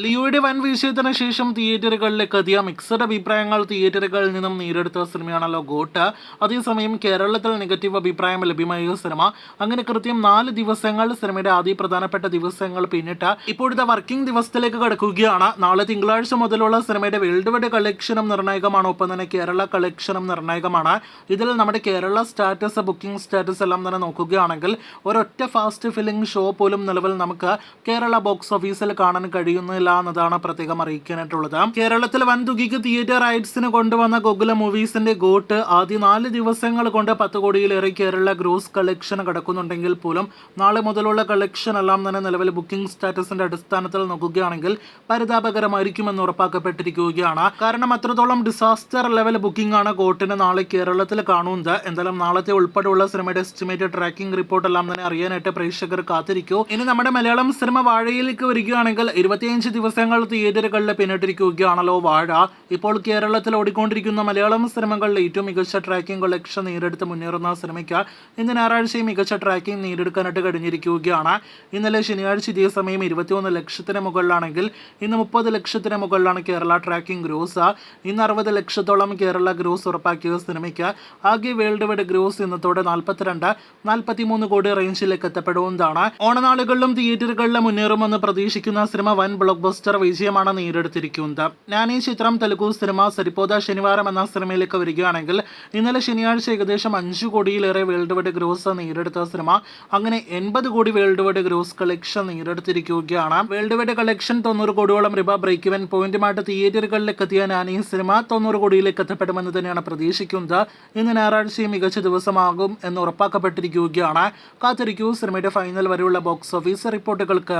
ലിയോയുടെ വൻ വിജയത്തിന് ശേഷം തിയേറ്ററുകളിലേക്ക് എത്തിയ മിക്സഡ് അഭിപ്രായങ്ങൾ തിയേറ്ററുകളിൽ നിന്നും നേരിടുത്ത സിനിമയാണല്ലോ ഗോട്ട്. അതേസമയം കേരളത്തിൽ നെഗറ്റീവ് അഭിപ്രായം ലഭ്യമായ സിനിമ അങ്ങനെ കൃത്യം 4 ദിവസങ്ങൾ സിനിമയുടെ ആദ്യ പ്രധാനപ്പെട്ട ദിവസങ്ങൾ പിന്നിട്ട് ഇപ്പോഴത്തെ വർക്കിംഗ് ദിവസത്തിലേക്ക് കടക്കുകയാണ്. നാളെ തിങ്കളാഴ്ച മുതലുള്ള സിനിമയുടെ വേൾഡ് വൈഡ് കളക്ഷനും നിർണായകമാണ്. ഒപ്പം തന്നെ കേരള കളക്ഷനും നിർണായകമാണ്. ഇതിൽ നമ്മുടെ കേരള സ്റ്റാറ്റസ്, ബുക്കിംഗ് സ്റ്റാറ്റസ് എല്ലാം തന്നെ നോക്കുകയാണെങ്കിൽ ഒരൊറ്റ ഫാസ്റ്റ് ഫില്ലിംഗ് ഷോ പോലും നിലവിൽ നമുക്ക് കേരള ബോക്സ് ഓഫീസിൽ കാണാൻ കഴിയുന്നില്ല എന്നതാണ് പ്രത്യേകം അറിയിക്കാനായിട്ടുള്ളത്. കേരളത്തിൽ വൻ തുകയ്ക്ക് തിയേറ്റർ റൈറ്റ്സിന് കൊണ്ടുവന്ന ഗോകുല മൂവീസിന്റെ ഗോട്ട് ആദ്യ 4 ദിവസങ്ങൾ കൊണ്ട് 10 കോടിയിലേറെ കേരള ഗ്രോസ് കളക്ഷൻ കടക്കുന്നുണ്ടെങ്കിൽ പോലും നാളെ മുതലുള്ള കളക്ഷൻ എല്ലാം തന്നെ നിലവിൽ ബുക്കിംഗ് സ്റ്റാറ്റസിന്റെ അടിസ്ഥാനത്തിൽ നോക്കുകയാണെങ്കിൽ പരിതാപകരമായിരിക്കുമെന്ന് ഉറപ്പാക്കപ്പെട്ടിരിക്കുകയാണ്. കാരണം അത്രത്തോളം ഡിസാസ്റ്റർ ലെവൽ ബുക്കിംഗ് ആണ് ഗോട്ടിന് നാളെ കേരളത്തിൽ കാണുന്നത്. എന്തായാലും നാളത്തെ ഉൾപ്പെടെയുള്ള സിനിമയുടെ എസ്റ്റിമേറ്റഡ് ട്രാക്കിംഗ് റിപ്പോർട്ട് എല്ലാം തന്നെ അറിയാനായിട്ട് പ്രേക്ഷകർ കാത്തിരിക്കൂ. ഇനി നമ്മുടെ മലയാളം സിനിമ വാഴയിലേക്ക് വരികയാണെങ്കിൽ 25 ദിവസങ്ങൾ തിയേറ്ററുകളിൽ പിന്നിട്ടിരിക്കുകയാണല്ലോ വാഴ. ഇപ്പോൾ കേരളത്തിൽ ഓടിക്കൊണ്ടിരിക്കുന്ന മലയാളം സിനിമകളിൽ ഏറ്റവും മികച്ച ട്രാക്കിംഗ് കളക്ഷൻ നേടിയെടുത്ത് മുന്നേറുന്ന സിനിമയ്ക്ക് ഇന്ന് ഞായറാഴ്ചയും മികച്ച ട്രാക്കിംഗ് നേടിയെടുക്കാനായിട്ട് കഴിഞ്ഞിരിക്കുകയാണ്. ഇന്നലെ ശനിയാഴ്ച ഇതേ സമയം 21 ലക്ഷത്തിന് മുകളിലാണെങ്കിൽ ഇന്ന് 30 ലക്ഷത്തിന് മുകളിലാണ് കേരള ട്രാക്കിംഗ് ഗ്രോസ്. ഇന്ന് 60 ലക്ഷത്തോളം കേരള ഗ്രോസ് ഉറപ്പാക്കിയ സിനിമയ്ക്ക് ആകെ വേൾഡ് വൈഡ് ഗ്രോസ് ഇന്നത്തോടെ 42-43 കോടി റേഞ്ചിലേക്ക് എത്തപ്പെടുന്നതാണ്. ഓണനാളുകളിലും തിയേറ്ററുകളിൽ മുന്നേറുമെന്ന് പ്രതീക്ഷിക്കുന്ന സിനിമ വൻ ബ്ലോക്ക് ബസ്റ്റർ വിജയമാണ് നേടിയെടുത്തിരിക്കുന്നത്. ഞാൻ ഈ ചിത്രം തെലുഗു സിനിമ സരിപ്പോദ ശനിവാരം എന്ന സിനിമയിലേക്ക് വരികയാണെങ്കിൽ ഇന്നലെ ശനിയാഴ്ച ഏകദേശം 5 കോടിയിലേറെ വേൾഡ് വൈഡ് ഗ്രോസ് നേടിയെടുത്ത സിനിമ അങ്ങനെ 80 കോടി വേൾഡ് വൈഡ് ഗ്രോസ് കളക്ഷൻ നേടിയെടുത്തിരിക്കുകയാണ്. വേൾഡ് വൈഡ് കളക്ഷൻ 90 കോടിയോളം രൂപ ബ്രേക്ക് ഇവൻ പോയിന്റുമായിട്ട് തിയേറ്ററുകളിലേക്ക് എത്തിയ ഞാൻ ഈ സിനിമ 90 കോടിയിലേക്ക് എത്തപ്പെടുമെന്ന് തന്നെയാണ് പ്രതീക്ഷിക്കുന്നത്. ഇന്ന് ഞായറാഴ്ചയും മികച്ച ദിവസമാകും എന്ന് ഉറപ്പാക്കപ്പെട്ടിരിക്കുകയാണ്. കാത്തിരിക്കൂ സിനിമയുടെ ഫൈനൽ വരെയുള്ള ബോക്സ് ഓഫീസ് റിപ്പോർട്ടുകൾക്ക്.